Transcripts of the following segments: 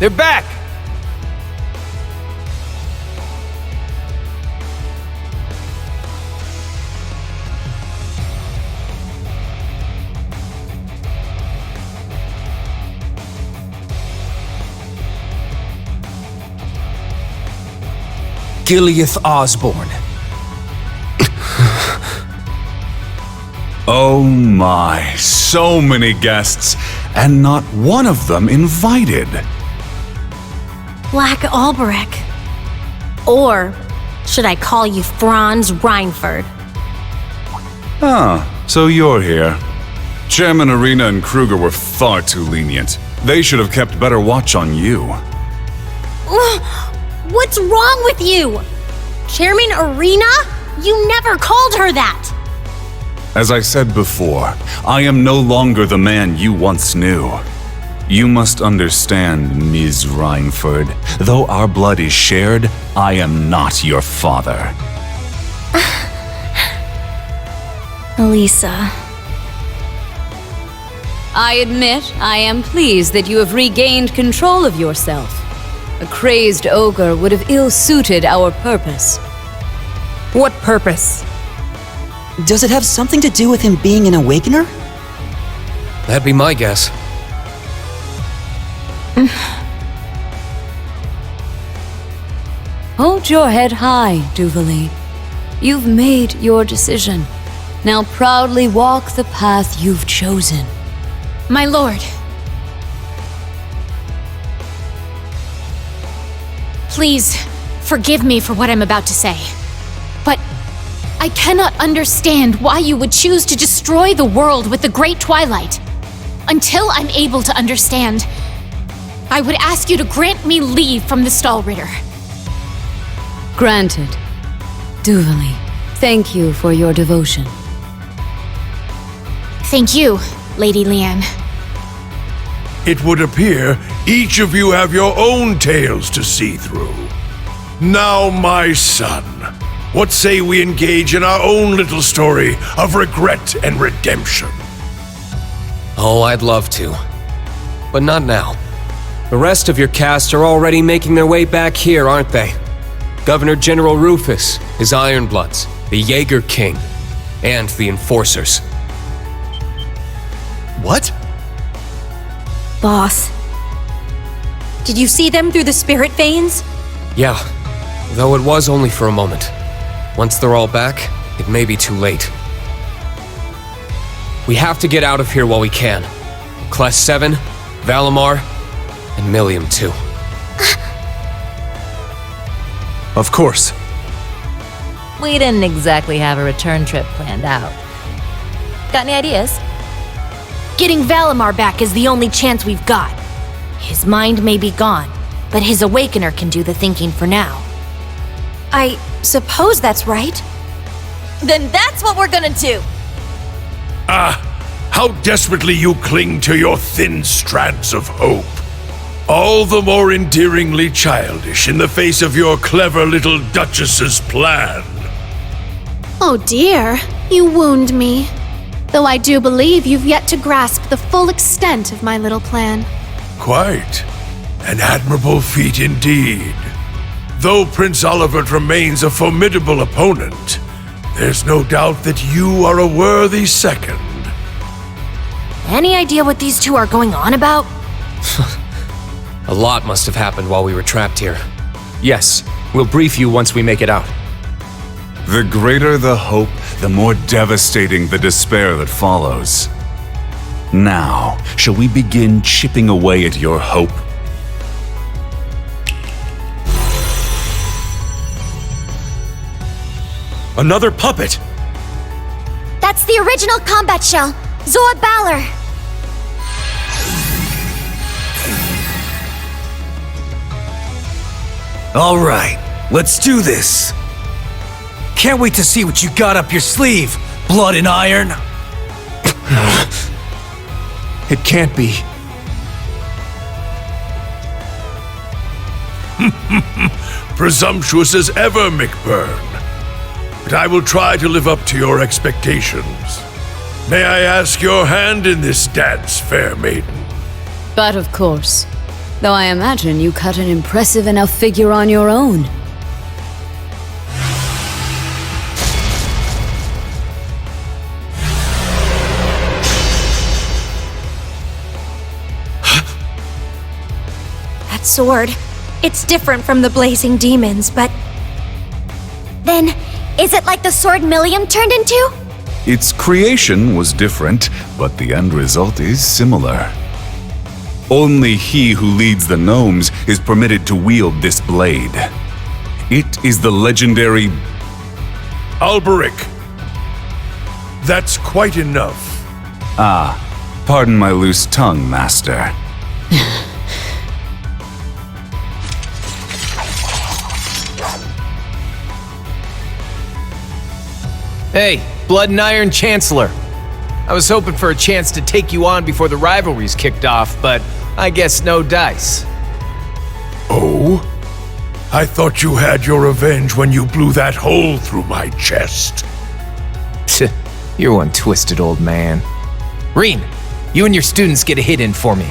They're back! Gileath Osborne. Oh my, so many guests, and not one of them invited. Black Alberich. Or should I call you Franz Reinford? Ah, so you're here. Chairman Arena and Kruger were far too lenient. They should have kept better watch on you. What's wrong with you? Chairman Arena? You never called her that! As I said before, I am no longer the man you once knew. You must understand, Ms. Reinford. Though our blood is shared, I am not your father. Elisa. I admit I am pleased that you have regained control of yourself. A crazed ogre would have ill-suited our purpose. What purpose? Does it have something to do with him being an awakener? That'd be my guess. Hold your head high, Duvalie. You've made your decision. Now proudly walk the path you've chosen. My lord. Please, forgive me for what I'm about to say. But I cannot understand why you would choose to destroy the world with the Great Twilight. Until I'm able to understand, I would ask you to grant me leave from the Stallritter. Granted. Duvalie, thank you for your devotion. Thank you, Lady Leanne. It would appear each of you have your own tales to see through. Now, my son, what say we engage in our own little story of regret and redemption? Oh, I'd love to. But not now. The rest of your cast are already making their way back here, aren't they? Governor General Rufus, his Ironbloods, the Jaeger King, and the Enforcers. What? Boss. Did you see them through the spirit veins? Yeah, though it was only for a moment. Once they're all back, it may be too late. We have to get out of here while we can. Class 7, Valimar, and Millium too. Of course. We didn't exactly have a return trip planned out. Got any ideas? Getting Valimar back is the only chance we've got. His mind may be gone, but his Awakener can do the thinking for now. I suppose that's right. Then that's what we're gonna do! Ah, how desperately you cling to your thin strands of hope. All the more endearingly childish in the face of your clever little Duchess's plan. Oh dear, you wound me. Though I do believe you've yet to grasp the full extent of my little plan. Quite. An admirable feat indeed. Though Prince Oliver remains a formidable opponent, there's no doubt that you are a worthy second. Any idea what these two are going on about? A lot must have happened while we were trapped here. Yes, we'll brief you once we make it out. The greater the hope, the more devastating the despair that follows. Now, shall we begin chipping away at your hope? Another puppet! That's the original combat shell, Zoa Balor. All right, let's do this. Can't wait to see what you got up your sleeve, Blood and Iron. It can't be. Presumptuous as ever, McBurn. But I will try to live up to your expectations. May I ask your hand in this dance, fair maiden? But of course. Though I imagine you cut an impressive enough figure on your own. That sword, it's different from the blazing demons, but... Then, is it like the sword Milliam turned into? Its creation was different, but the end result is similar. Only he who leads the gnomes is permitted to wield this blade. It is the legendary... Alberich. That's quite enough. Pardon my loose tongue, Master. Hey, Blood and Iron Chancellor. I was hoping for a chance to take you on before the rivalries kicked off, but I guess no dice. Oh? I thought you had your revenge when you blew that hole through my chest. You're one twisted old man. Rean, you and your students get a hit in for me.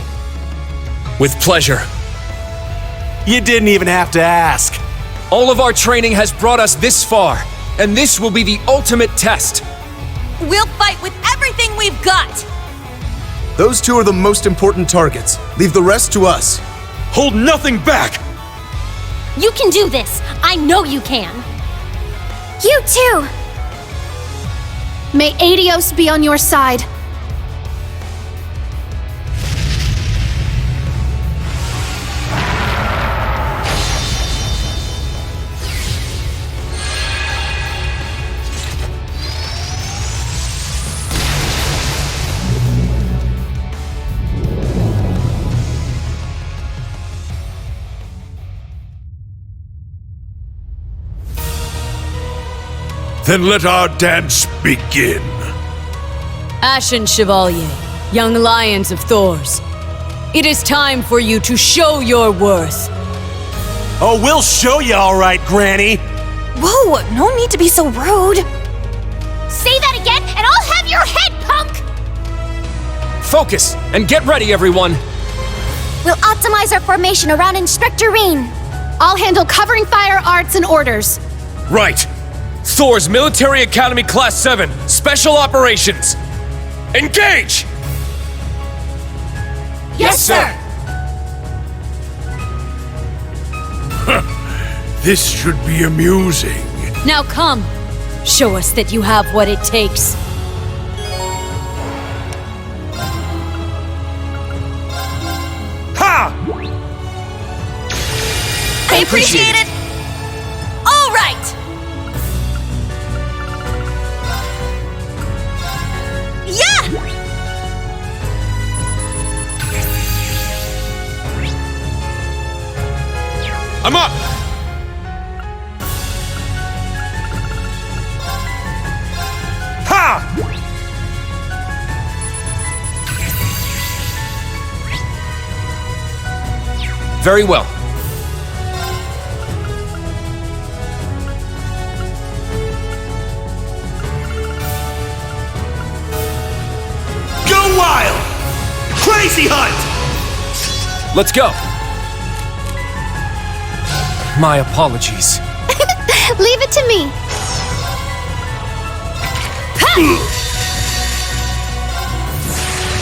With pleasure. You didn't even have to ask. All of our training has brought us this far, and this will be the ultimate test. We'll fight with everything we've got! Those two are the most important targets. Leave the rest to us. Hold nothing back! You can do this! I know you can! You too! May Adios be on your side. Then let our dance begin. Ashen Chevalier, young lions of Thors. It is time for you to show your worth. Oh, we'll show you all right, Granny. Whoa, no need to be so rude. Say that again, and I'll have your head, punk! Focus, and get ready, everyone! We'll optimize our formation around Instructor Rean. I'll handle covering fire, arts, and orders. Right. Thor's Military Academy Class 7, Special Operations. Engage! Yes, sir! This should be amusing. Now come, show us that you have what it takes. Ha! I appreciate it! All right! Yeah! I'm up! Ha! Very well. Go wild! Crazy hunt! Let's go. My apologies. Leave it to me.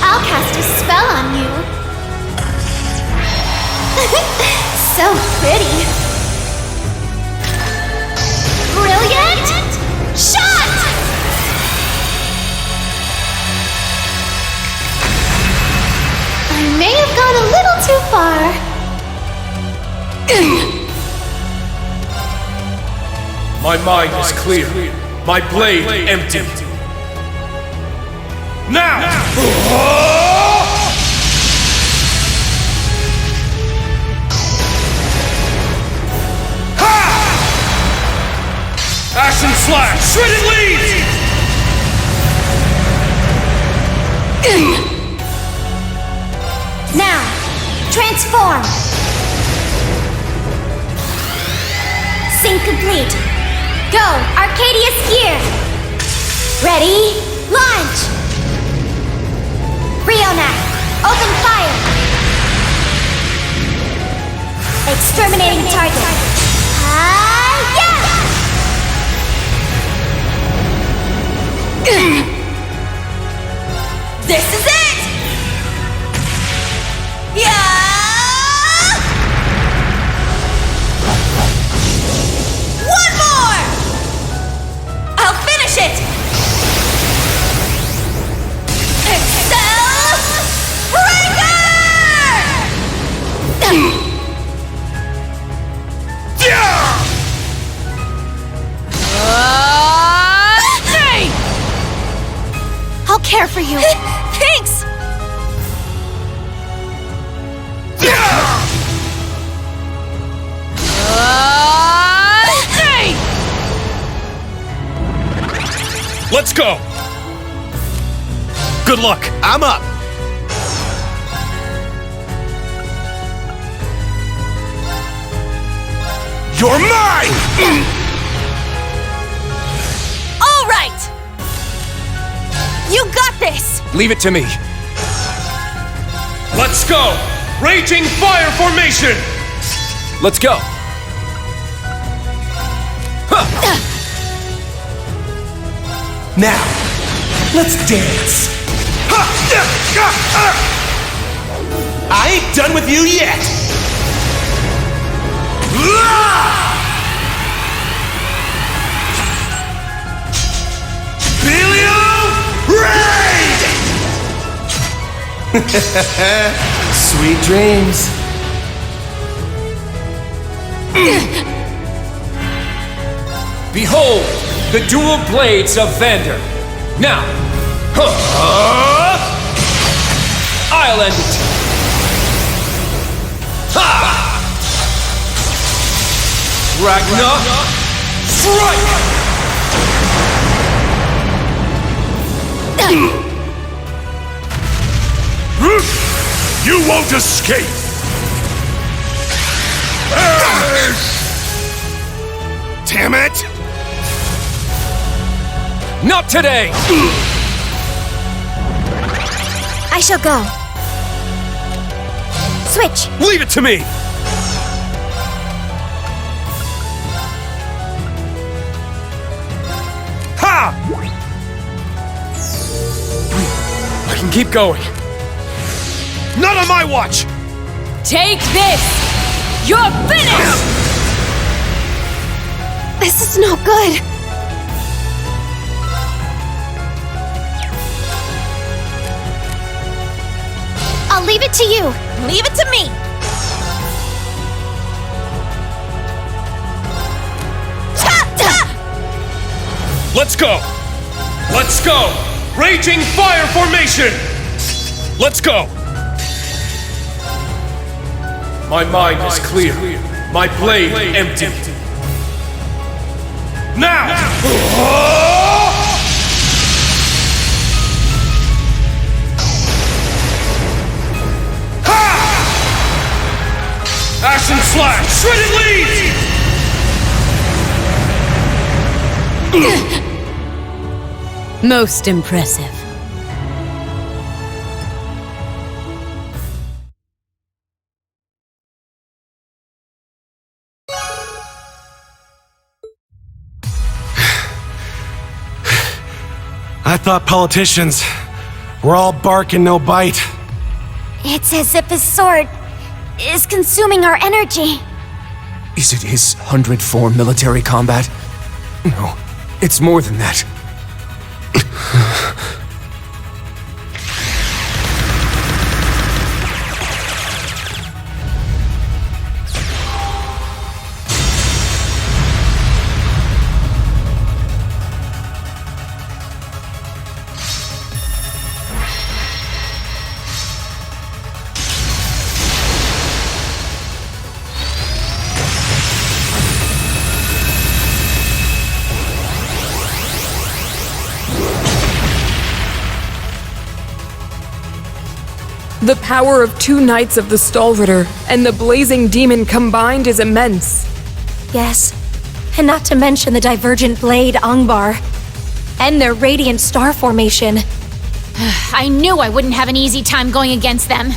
I'll cast a spell on you. So pretty. Brilliant shot! I may have gone a little too far. My mind is clear. My blade empty. Now! Ha! Ashen slash! Shredded leaves! Now, transform! Sync complete. Go, Arcadius here! Ready, launch! Rionak, open fire! Exterminating target. Yeah! This is it! Yeah! One more! I'll finish it! I'll care for you. Thanks! Let's go! Good luck! I'm up! You're mine! All right! You got this! Leave it to me. Let's go! Raging fire formation! Let's go. Now, let's dance. I ain't done with you yet. Sweet dreams. Behold, the dual blades of Vander. Now, I'll end it. Ha! Ragnar, You won't escape! Damn it! Not today! I shall go. Switch. Leave it to me! Ha! I can keep going. Not on my watch! Take this! You're finished! This is not good. I'll leave it to you. Leave it to me. Let's go! Let's go! Raging fire formation! Let's go! My mind is clear. My blade empty. Now! Action slash! Shredded lead! Most impressive. I thought politicians were all bark and no bite. It's as if his sword is consuming our energy. Is it his 100-4 military combat? No, it's more than that. The power of 2 Knights of the Stalritter and the Blazing Demon combined is immense. Yes, and not to mention the Divergent Blade Angbar and their Radiant Star formation. I knew I wouldn't have an easy time going against them.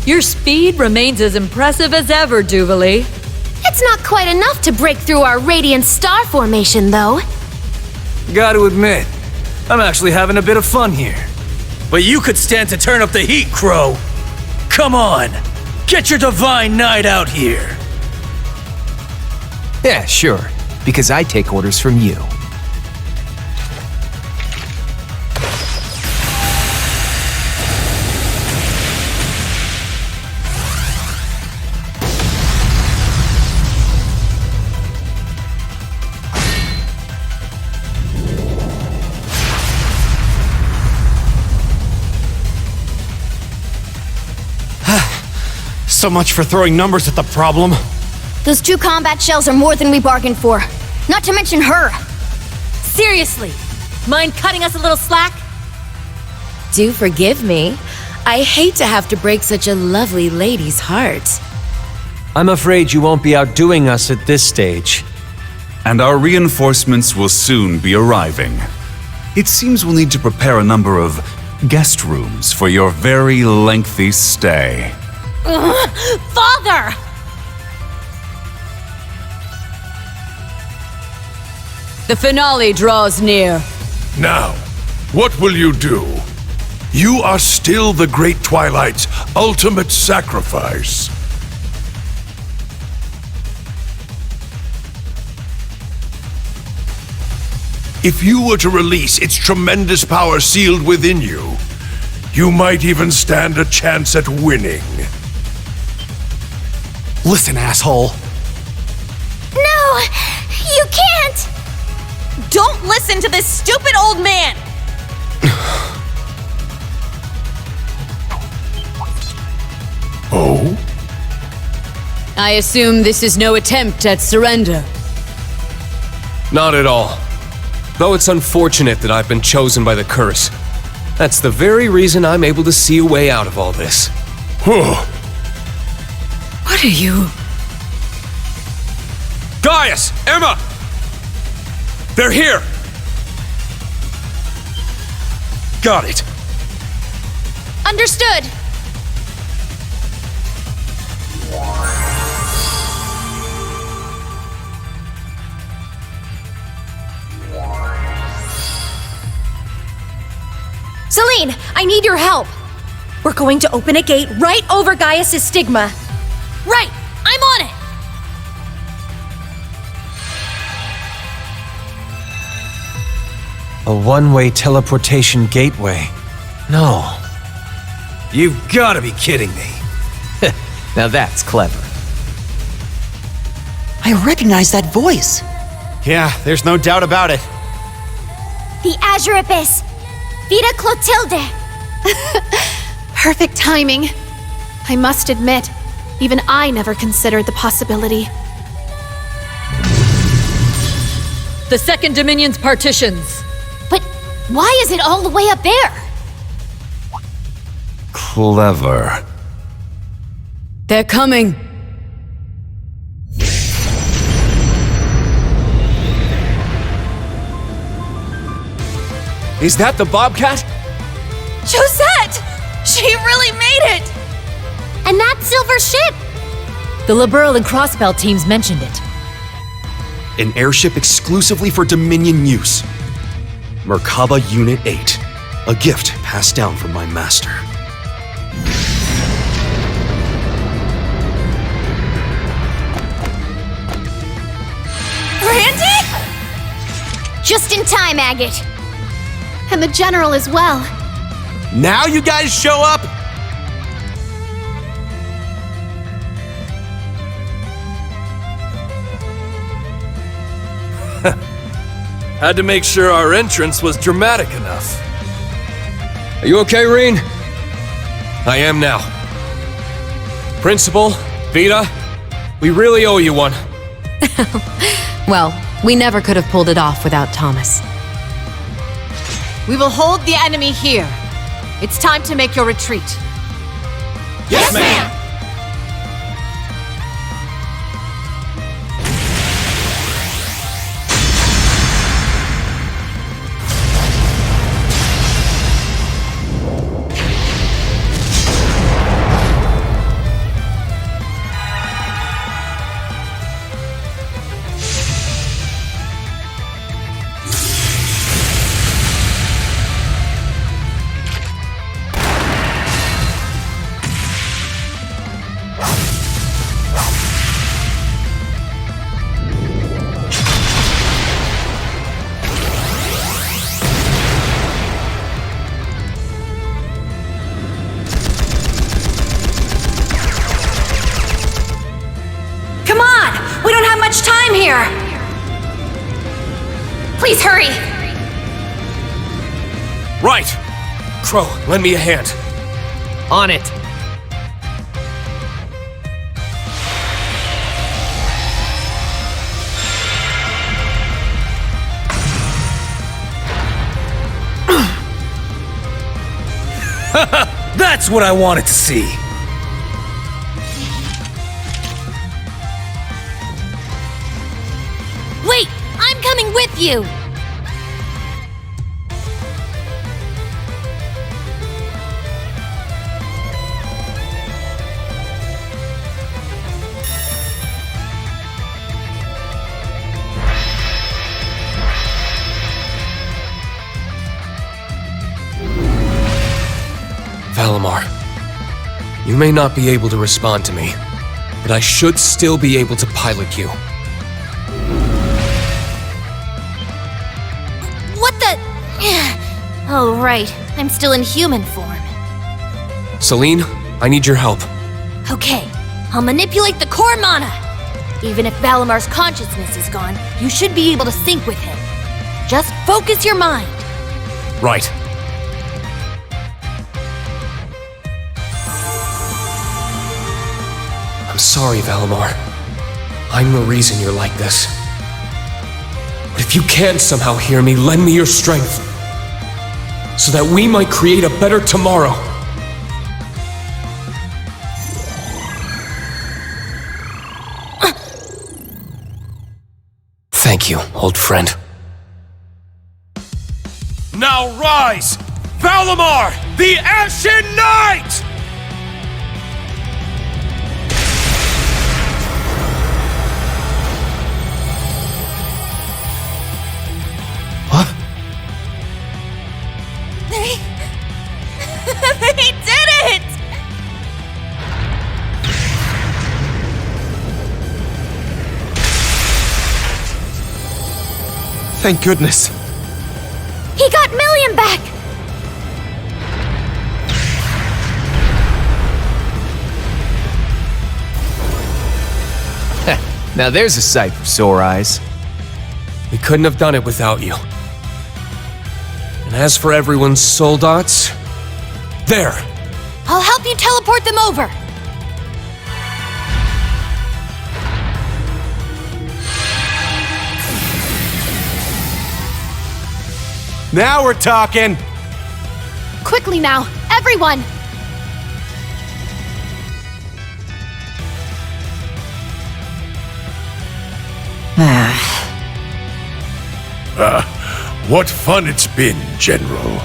Your speed remains as impressive as ever, Duvalie. It's not quite enough to break through our radiant star formation, though. Gotta admit, I'm actually having a bit of fun here. But you could stand to turn up the heat, Crow. Come on, get your divine knight out here. Yeah, sure. Because I take orders from you. So much for throwing numbers at the problem. Those 2 combat shells are more than we bargained for. Not to mention her. Seriously, mind cutting us a little slack? Do forgive me. I hate to have to break such a lovely lady's heart. I'm afraid you won't be outdoing us at this stage. And our reinforcements will soon be arriving. It seems we'll need to prepare a number of guest rooms for your very lengthy stay. Father! The finale draws near. Now, what will you do? You are still the Great Twilight's ultimate sacrifice. If you were to release its tremendous power sealed within you, you might even stand a chance at winning. Listen, asshole. No! You can't! Don't listen to this stupid old man! Oh? I assume this is no attempt at surrender. Not at all. Though it's unfortunate that I've been chosen by the curse. That's the very reason I'm able to see a way out of all this. What are you? Gaius! Emma! They're here! Got it. Understood. Celine, I need your help. We're going to open a gate right over Gaius' stigma. Right, I'm on it. A one-way teleportation gateway. No. You've gotta be kidding me. Now that's clever. I recognize that voice. Yeah, there's no doubt about it. The Azure Abyss. Vita Clotilde. Perfect timing. I must admit, even I never considered the possibility. The Second Dominion's partitions. But why is it all the way up there? Clever. They're coming. Is that the Bobcat? Josette! She really made it! And that silver ship! The Liberal and Crossbell teams mentioned it. An airship exclusively for Dominion use. Merkaba Unit 8. A gift passed down from my master. Randy? Just in time, Agate. And the General as well. Now you guys show up? Had to make sure our entrance was dramatic enough. Are you okay, Rean? I am now. Principal, Vita, we really owe you one. Well, we never could have pulled it off without Thomas. We will hold the enemy here. It's time to make your retreat. Yes, ma'am! Please hurry! Right! Crow, lend me a hand. On it. That's what I wanted to see! Wait! I'm coming with you! Valimar, you may not be able to respond to me, but I should still be able to pilot you. What the? Oh, right. I'm still in human form. Celine, I need your help. Okay, I'll manipulate the core mana. Even if Valimar's consciousness is gone, you should be able to sync with him. Just focus your mind. Right. I'm sorry, Valimar. I'm the reason you're like this. But if you can somehow hear me, lend me your strength, so that we might create a better tomorrow. Thank you, old friend. Now rise! Valimar, the Ashen Knight! They did it! Thank goodness. He got Million back! Now there's a sight for sore eyes. We couldn't have done it without you. And as for everyone's soul dots, there! I'll help you teleport them over! Now we're talking! Quickly now, everyone! What fun it's been, General.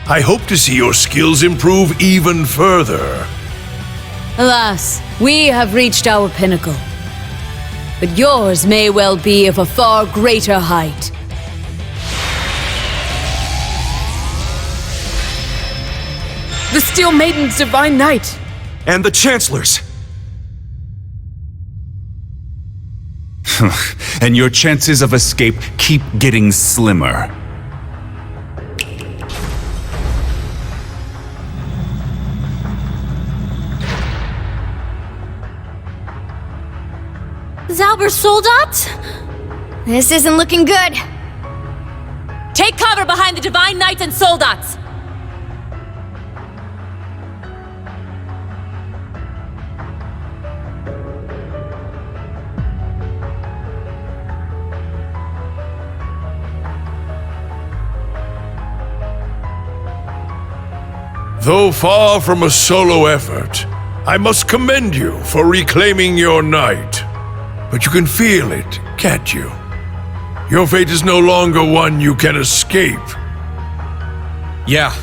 I hope to see your skills improve even further. Alas, we have reached our pinnacle. But yours may well be of a far greater height. The Steel Maiden's Divine Knight! And the Chancellor's! And your chances of escape keep getting slimmer. Zalber's soul dots? This isn't looking good. Take cover behind the Divine Knights and Soul Dots! Though far from a solo effort, I must commend you for reclaiming your knight. But you can feel it, can't you? Your fate is no longer one you can escape. Yeah.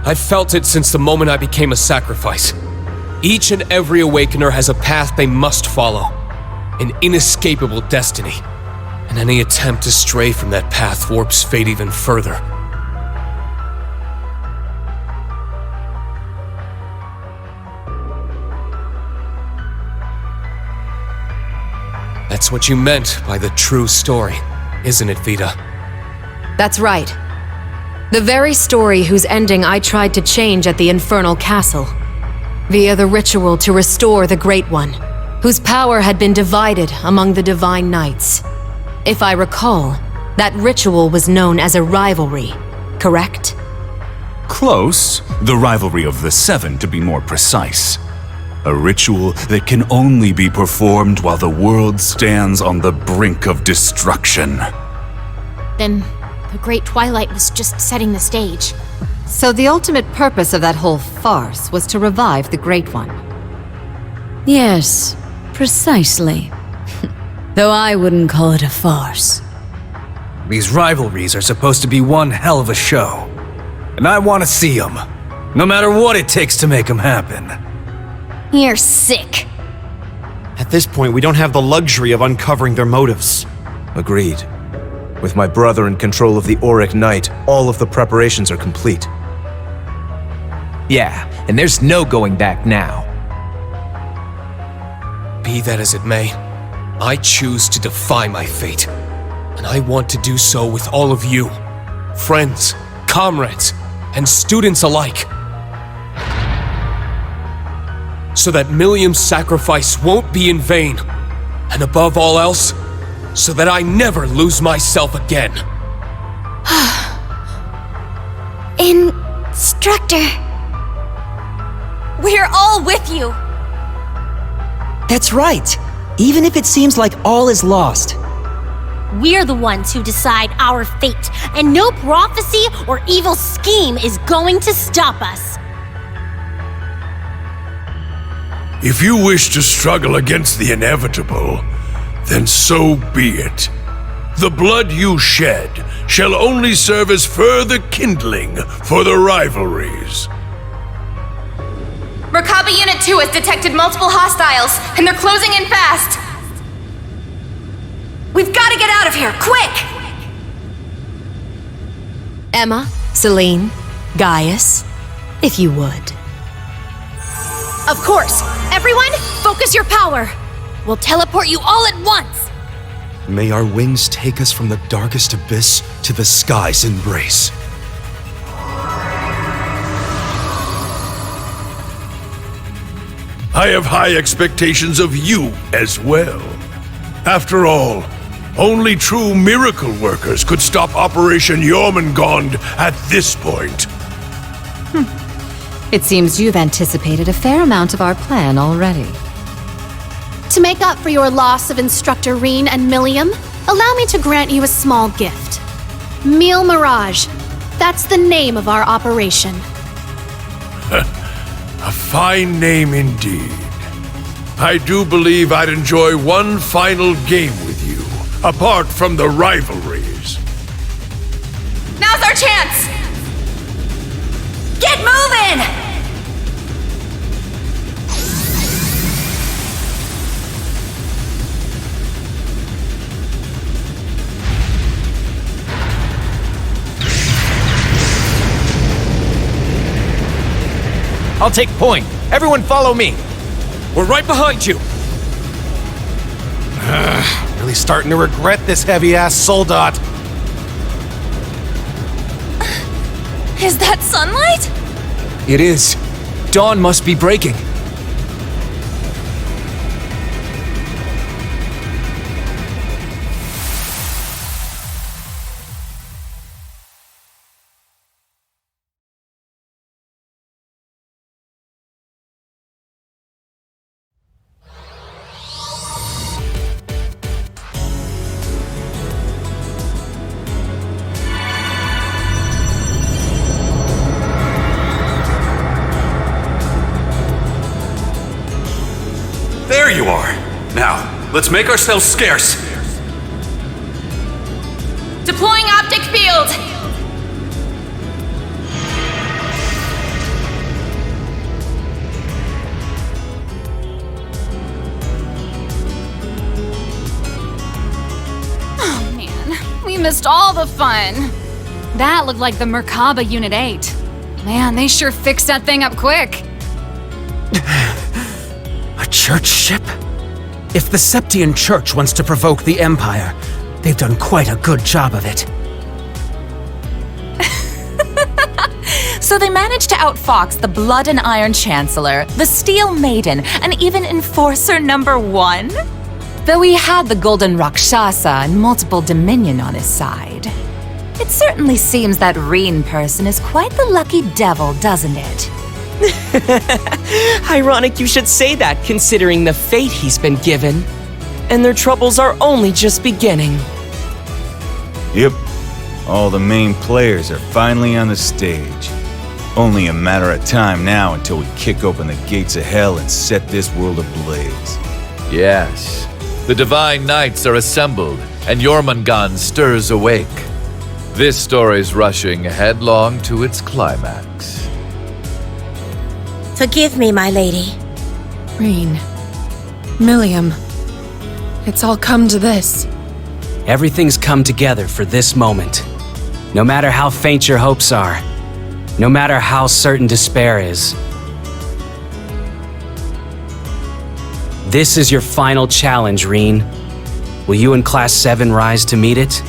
I've felt it since the moment I became a sacrifice. Each and every Awakener has a path they must follow. An inescapable destiny. And any attempt to stray from that path warps fate even further. That's what you meant by the true story, isn't it, Vita? That's right. The very story whose ending I tried to change at the Infernal Castle, via the ritual to restore the Great One, whose power had been divided among the Divine Knights. If I recall, That ritual was known as a rivalry, correct? Close. The rivalry of the Seven, to be more precise. A ritual that can only be performed while the world stands on the brink of destruction. Then the Great Twilight was just setting the stage. So the ultimate purpose of that whole farce was to revive the Great One. Yes, precisely. Though I wouldn't call it a farce. These rivalries are supposed to be one hell of a show. And I want to see them. No matter what it takes to make them happen. You're sick. At this point, we don't have the luxury of uncovering their motives. Agreed. With my brother in control of the Auric Knight, all of the preparations are complete. Yeah, and there's no going back now. Be that as it may, I choose to defy my fate. And I want to do so with all of you. Friends, comrades, and students alike. So that Millium's sacrifice won't be in vain. And above all else, so that I never lose myself again. Instructor. We're all with you. That's right. Even if it seems like all is lost. We're the ones who decide our fate, and no prophecy or evil scheme is going to stop us. If you wish to struggle against the inevitable, then so be it. The blood you shed shall only serve as further kindling for the rivalries. Merkaba Unit 2 has detected multiple hostiles, and they're closing in fast. We've got to get out of here, quick! Emma, Celine, Gaius, if you would. Of course. Everyone, focus your power. We'll teleport you all at once. May our wings take us from the darkest abyss to the sky's embrace. I have high expectations of you as well. After all, only true miracle workers could stop Operation Jormungand at this point. It seems you've anticipated a fair amount of our plan already. To make up for your loss of Instructor Rean and Millium, allow me to grant you a small gift. Meal Mirage. That's the name of our operation. A fine name indeed. I do believe I'd enjoy one final game with you, apart from the rivalries. Now's our chance! Get moving! I'll take point. Everyone follow me. We're right behind you. Really starting to regret this heavy-ass soldat. Is that sunlight? It is. Dawn must be breaking. There you are. Now, let's make ourselves scarce. Deploying optic field! Oh man, we missed all the fun. That looked like the Merkaba Unit 8. Man, they sure fixed that thing up quick. A church ship? If the Septian Church wants to provoke the Empire, they've done quite a good job of it. So they managed to outfox the Blood and Iron Chancellor, the Steel Maiden, and even Enforcer #1? Though he had the Golden Rakshasa and multiple Dominion on his side, it certainly seems that Rean person is quite the lucky devil, doesn't it? Ironic you should say that, considering the fate he's been given. And their troubles are only just beginning. Yep, all the main players are finally on the stage. Only a matter of time now until we kick open the gates of hell and set this world ablaze. Yes, the Divine Knights are assembled, and Jormungand stirs awake. This story's rushing headlong to its climax. Forgive me, my lady. Rean. Milliam. It's all come to this. Everything's come together for this moment. No matter how faint your hopes are, no matter how certain despair is. This is your final challenge, Rean. Will you and Class 7 rise to meet it?